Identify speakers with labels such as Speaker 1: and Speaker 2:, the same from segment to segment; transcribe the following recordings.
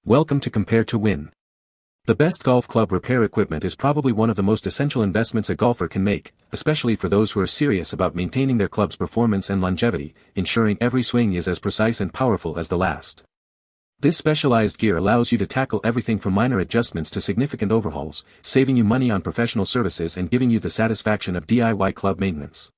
Speaker 1: Welcome to Compare to Win. The best golf club repair equipment is probably one of the most essential investments a golfer can make, especially for those who are serious about maintaining their club's performance and longevity, ensuring every swing is as precise and powerful as the last. This specialized gear allows you to tackle everything from minor adjustments to significant overhauls, saving you money on professional services and giving you the satisfaction of DIY club maintenance.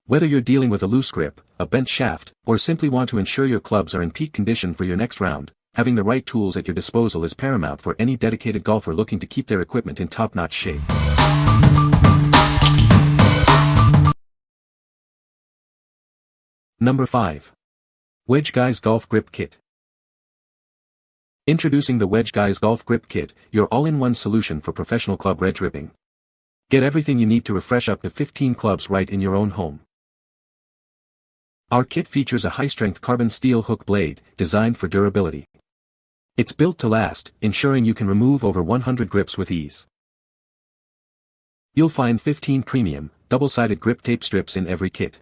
Speaker 1: Whether you're dealing with a loose grip, a bent shaft, or simply want to ensure your clubs are in peak condition for your next round, having the right tools at your disposal is paramount for any dedicated golfer looking to keep their equipment in top-notch shape. Number 5. Wedge Guys Golf Grip Kit. Introducing the Wedge Guys Golf Grip Kit, your all-in-one solution for professional club wedge ripping. Get everything you need to refresh up to 15 clubs right in your own home. Our kit features a high-strength carbon steel hook blade, designed for durability. It's built to last, ensuring you can remove over 100 grips with ease. You'll find 15 premium, double-sided grip tape strips in every kit.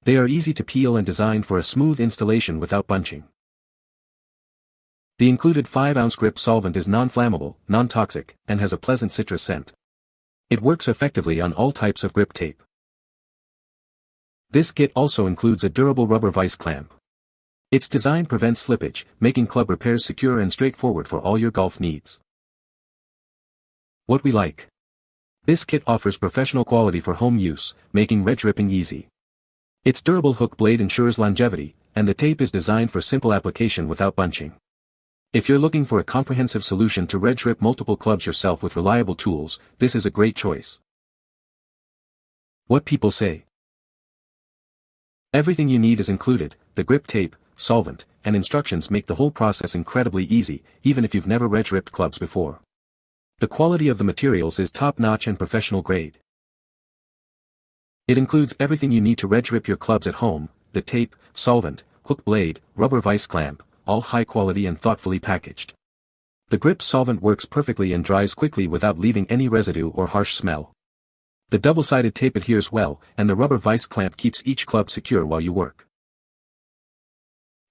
Speaker 1: They are easy to peel and designed for a smooth installation without bunching. The included 5-ounce grip solvent is non-flammable, non-toxic, and has a pleasant citrus scent. It works effectively on all types of grip tape. This kit also includes a durable rubber vice clamp. Its design prevents slippage, making club repairs secure and straightforward for all your golf needs. What we like. This kit offers professional quality for home use, making wedge ripping easy. Its durable hook blade ensures longevity, and the tape is designed for simple application without bunching. If you're looking for a comprehensive solution to wedge rip multiple clubs yourself with reliable tools, this is a great choice. What people say. Everything you need is included. The grip tape, solvent, and instructions make the whole process incredibly easy, even if you've never wedge ripped clubs before. The quality of the materials is top-notch and professional grade. It includes everything you need to wedge rip your clubs at home: the tape, solvent, hook blade, rubber vice clamp, all high quality and thoughtfully packaged. The grip solvent works perfectly and dries quickly without leaving any residue or harsh smell. The double-sided tape adheres well, and the rubber vice clamp keeps each club secure while you work.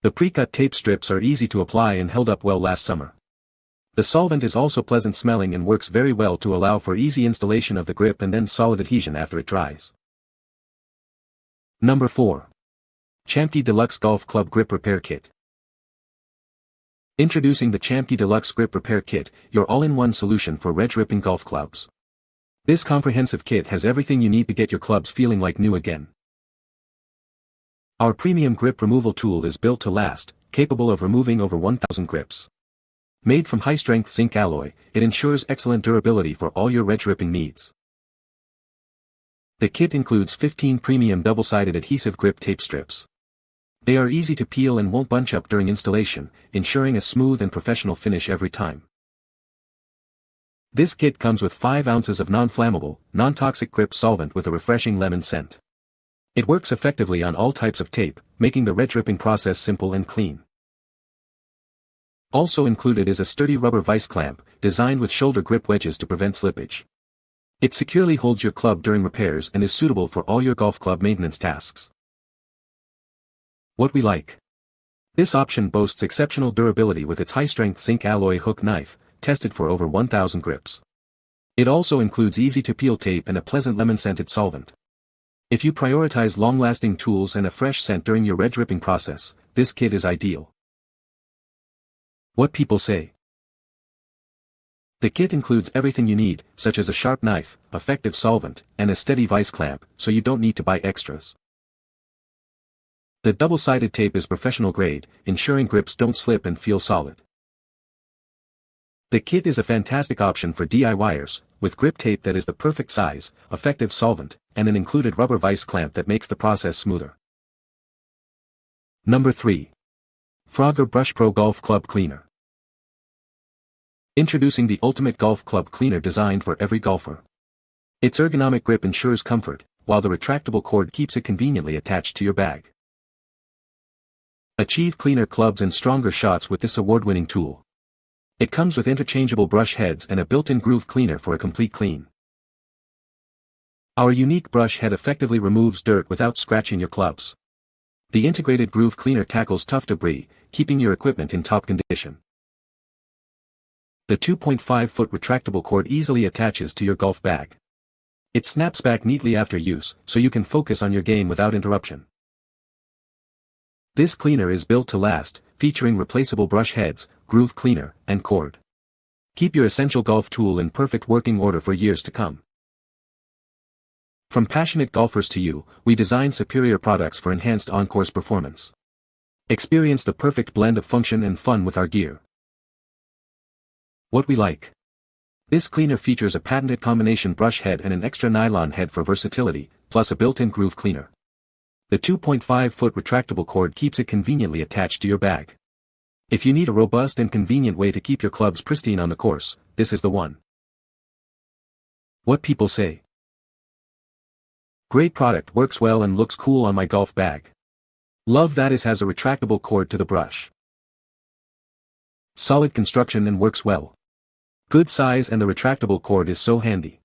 Speaker 1: The pre-cut tape strips are easy to apply and held up well last summer. The solvent is also pleasant smelling and works very well to allow for easy installation of the grip and then solid adhesion after it dries. Number 4. CHAMPKEY Deluxe Golf Club Grip Repair Kit. Introducing the CHAMPKEY Deluxe Grip Repair Kit, your all-in-one solution for wedge ripping golf clubs. This comprehensive kit has everything you need to get your clubs feeling like new again. Our premium grip removal tool is built to last, capable of removing over 1,000 grips. Made from high-strength zinc alloy, it ensures excellent durability for all your wedge ripping needs. The kit includes 15 premium double-sided adhesive grip tape strips. They are easy to peel and won't bunch up during installation, ensuring a smooth and professional finish every time. This kit comes with 5 ounces of non-flammable, non-toxic grip solvent with a refreshing lemon scent. It works effectively on all types of tape, making the wedge ripping process simple and clean. Also included is a sturdy rubber vice clamp, designed with shoulder grip wedges to prevent slippage. It securely holds your club during repairs and is suitable for all your golf club maintenance tasks. What we like. This option boasts exceptional durability with its high-strength zinc alloy hook knife, tested for over 1,000 grips. It also includes easy-to-peel tape and a pleasant lemon-scented solvent. If you prioritize long-lasting tools and a fresh scent during your wedge ripping process, this kit is ideal. What people say. The kit includes everything you need, such as a sharp knife, effective solvent, and a steady vice clamp, so you don't need to buy extras. The double-sided tape is professional grade, ensuring grips don't slip and feel solid. The kit is a fantastic option for DIYers, with grip tape that is the perfect size, effective solvent, and an included rubber vice clamp that makes the process smoother. Number 3. Frogger BrushPro Golf Club Cleaner. Introducing the ultimate golf club cleaner designed for every golfer. Its ergonomic grip ensures comfort, while the retractable cord keeps it conveniently attached to your bag. Achieve cleaner clubs and stronger shots with this award-winning tool. It comes with interchangeable brush heads and a built-in groove cleaner for a complete clean. Our unique brush head effectively removes dirt without scratching your clubs. The integrated groove cleaner tackles tough debris, keeping your equipment in top condition. The 2.5-foot retractable cord easily attaches to your golf bag. It snaps back neatly after use, so you can focus on your game without interruption. This cleaner is built to last, featuring replaceable brush heads, groove cleaner, and cord. Keep your essential golf tool in perfect working order for years to come. From passionate golfers to you, we design superior products for enhanced on-course performance. Experience the perfect blend of function and fun with our gear. What we like. This cleaner features a patented combination brush head and an extra nylon head for versatility, plus a built-in groove cleaner. The 2.5-foot retractable cord keeps it conveniently attached to your bag. If you need a robust and convenient way to keep your clubs pristine on the course, this is the one. What people say. Great product, works well and looks cool on my golf bag. Love that it has a retractable cord to the brush. Solid construction and works well. Good size and the retractable cord is so handy.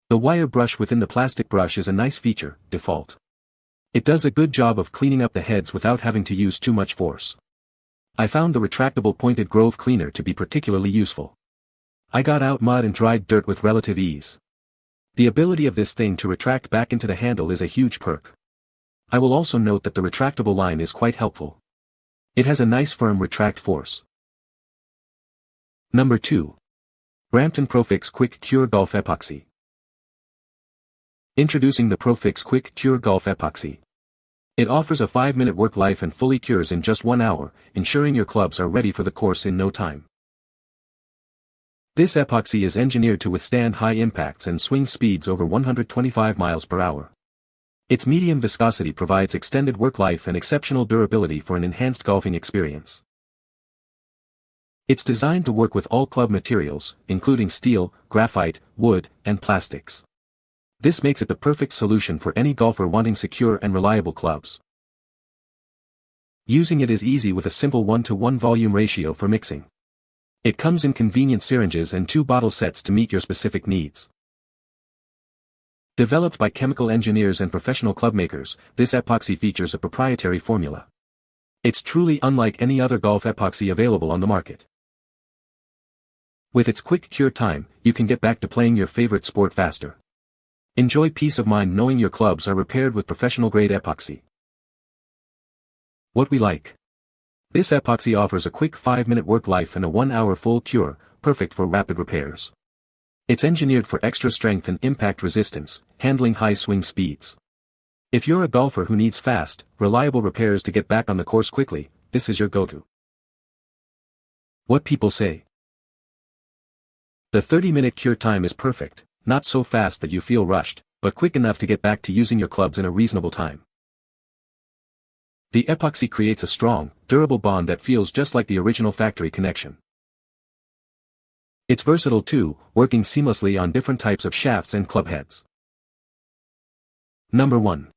Speaker 1: The wire brush within the plastic brush is a nice feature, default. It does a good job of cleaning up the heads without having to use too much force. I found the retractable pointed groove cleaner to be particularly useful. I got out mud and dried dirt with relative ease. The ability of this thing to retract back into the handle is a huge perk. I will also note that the retractable line is quite helpful. It has a nice firm retract force. Number 2. Brampton ProFix Quick Cure Golf Epoxy. Introducing the ProFix Quick Cure Golf Epoxy. It offers a 5-minute work life and fully cures in just 1 hour, ensuring your clubs are ready for the course in no time. This epoxy is engineered to withstand high impacts and swing speeds over 125 miles per hour. Its medium viscosity provides extended work life and exceptional durability for an enhanced golfing experience. It's designed to work with all club materials, including steel, graphite, wood, and plastics. This makes it the perfect solution for any golfer wanting secure and reliable clubs. Using it is easy with a simple 1-to-1 volume ratio for mixing. It comes in convenient syringes and 2 bottle sets to meet your specific needs. Developed by chemical engineers and professional club makers, this epoxy features a proprietary formula. It's truly unlike any other golf epoxy available on the market. With its quick cure time, you can get back to playing your favorite sport faster. Enjoy peace of mind knowing your clubs are repaired with professional-grade epoxy. What we like. This epoxy offers a quick 5-minute work life and a 1-hour full cure, perfect for rapid repairs. It's engineered for extra strength and impact resistance, handling high swing speeds. If you're a golfer who needs fast, reliable repairs to get back on the course quickly, this is your go-to. What people say. The 30-minute cure time is perfect, not so fast that you feel rushed, but quick enough to get back to using your clubs in a reasonable time. The epoxy creates a strong, durable bond that feels just like the original factory connection. It's versatile too, working seamlessly on different types of shafts and club heads. Number 1.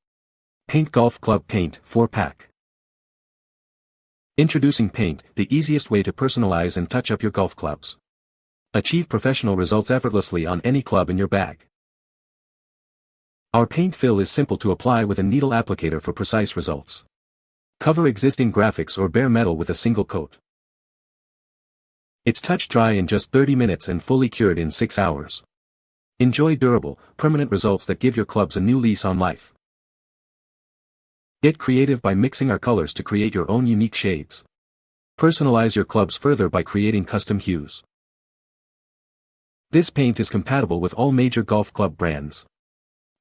Speaker 1: Paint Golf Club Paint 4-Pack. Introducing Paint, the easiest way to personalize and touch up your golf clubs. Achieve professional results effortlessly on any club in your bag. Our paint fill is simple to apply with a needle applicator for precise results. Cover existing graphics or bare metal with a single coat. It's touch dry in just 30 minutes and fully cured in 6 hours. Enjoy durable, permanent results that give your clubs a new lease on life. Get creative by mixing our colors to create your own unique shades. Personalize your clubs further by creating custom hues. This paint is compatible with all major golf club brands.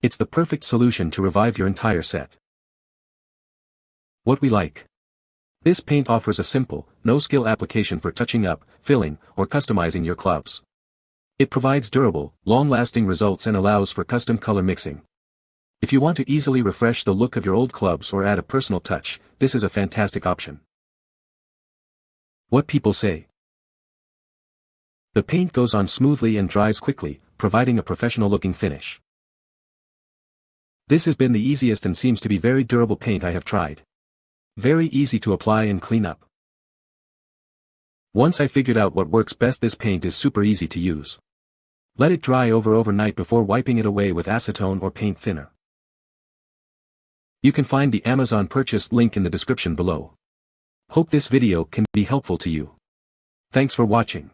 Speaker 1: It's the perfect solution to revive your entire set. What we like. This paint offers a simple, no-skill application for touching up, filling, or customizing your clubs. It provides durable, long-lasting results and allows for custom color mixing. If you want to easily refresh the look of your old clubs or add a personal touch, this is a fantastic option. What people say. The paint goes on smoothly and dries quickly, providing a professional-looking finish. This has been the easiest and seems to be very durable paint I have tried. Very easy to apply and clean up. Once I figured out what works best, this paint is super easy to use. Let it dry overnight before wiping it away with acetone or paint thinner. You can find the Amazon purchase link in the description below. Hope this video can be helpful to you. Thanks for watching.